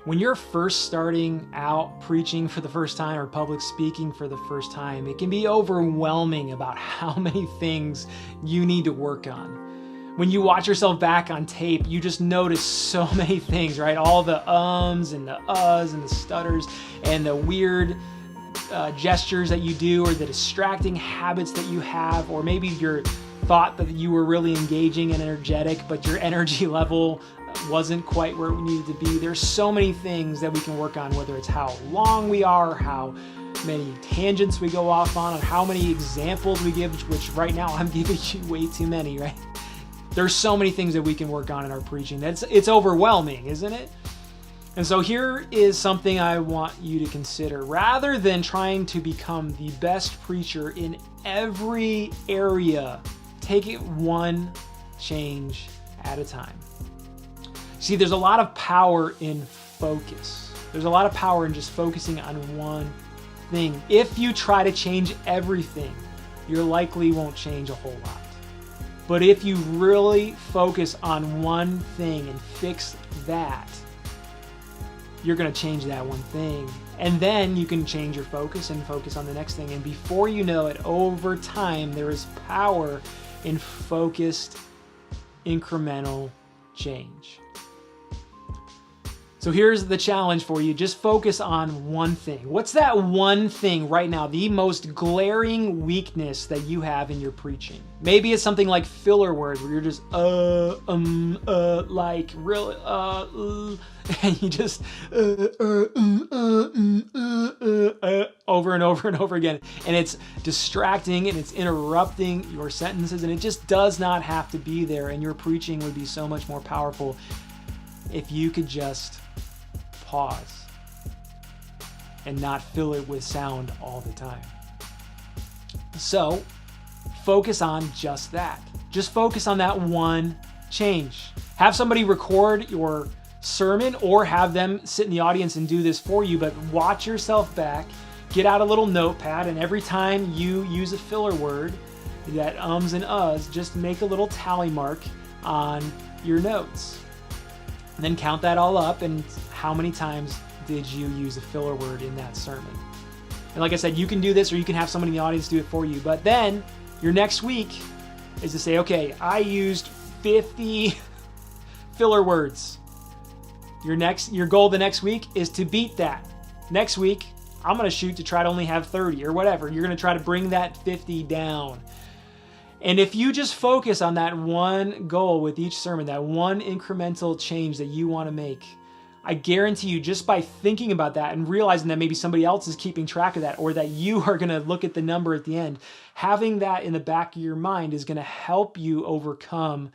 When you're first starting out preaching for the first time or public speaking for the first time, it can be overwhelming about how many things you need to work on. When you watch yourself back on tape, you just notice so many things, right? All the ums and the uhs and the stutters and the weird gestures that you do, or the distracting habits that you have, or maybe your thought that you were really engaging and energetic, but your energy level wasn't quite where it needed to be. There's so many things that we can work on, whether it's how long we are, how many tangents we go off on how many examples we give, which right now I'm giving you way too many, right? There's so many things that we can work on in our preaching. It's overwhelming, isn't it? And so here is something I want you to consider. Rather than trying to become the best preacher in every area, take it one change at a time. See, there's a lot of power in focus. There's a lot of power in just focusing on one thing. If you try to change everything, you likely won't change a whole lot. But if you really focus on one thing and fix that, you're going to change that one thing. And then you can change your focus and focus on the next thing. And before you know it, over time, there is power in focused, incremental change. So here's the challenge for you. Just focus on one thing. What's that one thing right now, the most glaring weakness that you have in your preaching? Maybe it's something like filler words where you're just, like, really, and you just, over and over and over again. And it's distracting and it's interrupting your sentences, and it just does not have to be there. And your preaching would be so much more powerful if you could just pause and not fill it with sound all the time. So focus on just that. Just focus on that one change. Have somebody record your sermon or have them sit in the audience and do this for you, but watch yourself back, get out a little notepad, and every time you use a filler word, that ums and uhs, just make a little tally mark on your notes. And then count that all up, and how many times did you use a filler word in that sermon? And like I said, you can do this, or you can have somebody in the audience do it for you. But then your next week is to say, okay, I used 50 filler words. Your goal the next week is to beat that. Next week, I'm going to shoot to try to only have 30 or whatever. You're going to try to bring that 50 down. And if you just focus on that one goal with each sermon, that one incremental change that you want to make, I guarantee you, just by thinking about that and realizing that maybe somebody else is keeping track of that, or that you are going to look at the number at the end, having that in the back of your mind is going to help you overcome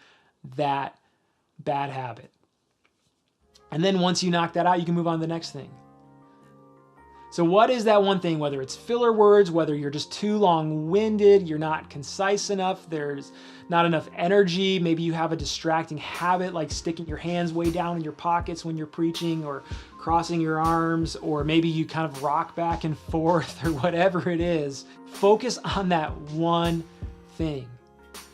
that bad habit. And then once you knock that out, you can move on to the next thing. So what is that one thing, whether it's filler words, whether you're just too long-winded, you're not concise enough, there's not enough energy, maybe you have a distracting habit like sticking your hands way down in your pockets when you're preaching, or crossing your arms, or maybe you kind of rock back and forth, or whatever it is. Focus on that one thing.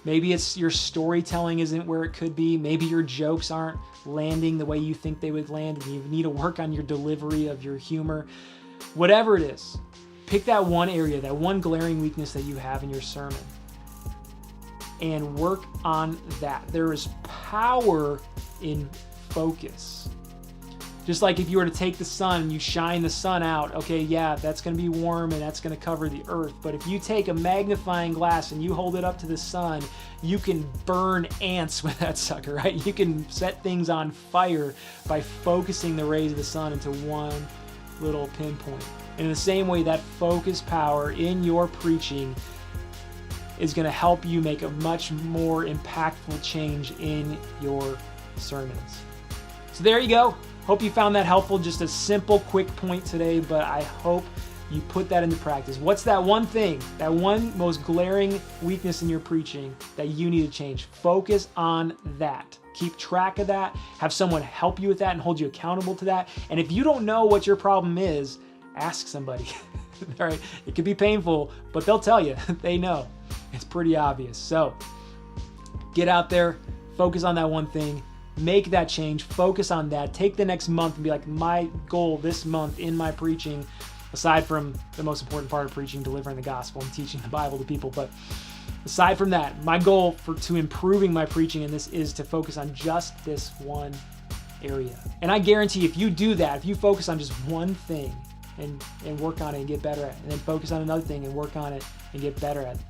Maybe it's your storytelling isn't where it could be. Maybe your jokes aren't landing the way you think they would land, and you need to work on your delivery of your humor. Whatever it is, pick that one area, that one glaring weakness that you have in your sermon, and work on that. There is power in focus. Just like if you were to take the sun and you shine the sun out, okay, yeah, that's going to be warm and that's going to cover the earth. But if you take a magnifying glass and you hold it up to the sun, you can burn ants with that sucker, right? You can set things on fire by focusing the rays of the sun into one little pinpoint. And in the same way, that focus power in your preaching is going to help you make a much more impactful change in your sermons. So there you go. Hope you found that helpful. Just a simple, quick point today, but I hope you put that into practice. What's that one thing, that one most glaring weakness in your preaching that you need to change? Focus on that. Keep track of that. Have someone help you with that and hold you accountable to that. And if you don't know what your problem is, ask somebody. All right? It can be painful, but they'll tell you. They know. It's pretty obvious. So get out there, focus on that one thing, make that change, focus on that, take the next month and be like, my goal this month in my preaching, aside from the most important part of preaching, delivering the gospel and teaching the Bible to people, but aside from that, my goal to improving my preaching in this is to focus on just this one area. And I guarantee if you do that, if you focus on just one thing and work on it and get better at it, and then focus on another thing and work on it and get better at it,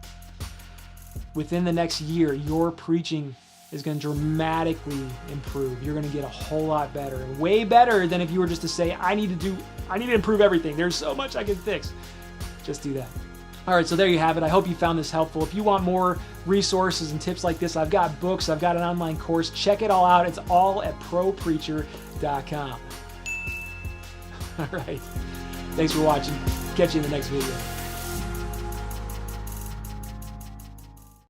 within the next year, your preaching is going to dramatically improve. You're going to get a whole lot better, and way better than if you were just to say, I need to improve everything. There's so much I can fix. Just do that. All right, so there you have it. I hope you found this helpful. If you want more resources and tips like this, I've got books, I've got an online course. Check it all out. It's all at propreacher.com. All right. Thanks for watching. Catch you in the next video.